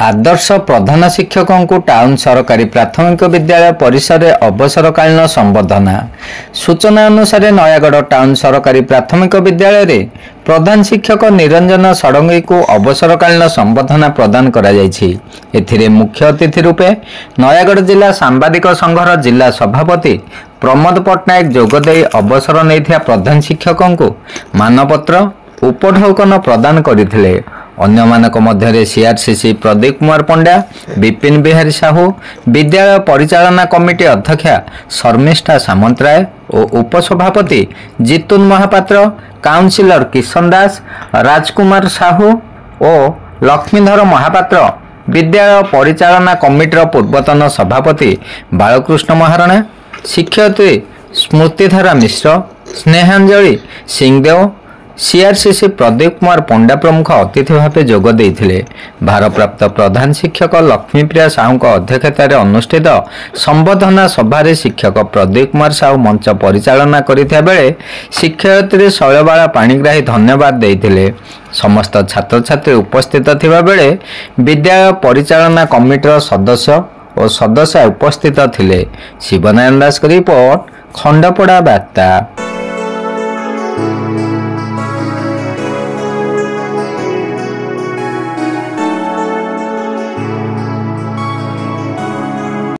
आदर्श प्रधान शिक्षकों को टाउन सरकारी प्राथमिक विद्यालय परिसर में अवसरकालीन संबर्धना। सूचना अनुसार नयागढ़ टाउन सरकारी प्राथमिक विद्यालय रे प्रधान शिक्षक निरंजन षडंगी को अवसरकालीन संबर्धना प्रदान करा जायछि। एथिरे मुख्य अतिथि रूपे नयागढ़ जिला सांबादिक संघर जिला सभापति प्रमोद पट्टनायक जोगदे अवसर नैथिया प्रधान शिक्षकों को मानपत्र उपढौकन प्रदान करथिले। अन्य मानक मध्य सीआरसीसी प्रदीप कुमार पंड्या, विपिन बिहारी साहू, विद्यालय परिचालना कमिटी अध्यक्षा शर्मिष्ठा सामंतराय और उपसभापति जितुन महापात्र, काउंसिलर किशन दास, राजकुमार साहू और लक्ष्मीधर महापात्र, विद्यालय परिचालना कमिटीर पूर्वतन सभापति बालकृष्ण महाराणा, शिक्षयित्री स्मृतिधारा मिश्र, स्नेहांजलि सिंहदेव, सीआरसीसी प्रदीप कुमार पंड्या प्रमुख अतिथि भाव जोग देइथिले। भारप्राप्त प्रधान शिक्षक लक्ष्मीप्रिया साहू अध्यक्षतार अनुष्ठित संबर्धना सभा शिक्षक प्रदीप कुमार साहू मंच परिचालना करिथिया बेले शिक्षयित्री शैलबाला पाणिग्राही धन्यवाद देइथिले। समस्त छात्र छात्री उपस्थित थिबा बेले विद्यालय परिचालना कमिटीर सदस्य और सदस्य उपस्थित थिले। शिवनारायण दास रिपोर्ट, खंडपड़ा वार्ता।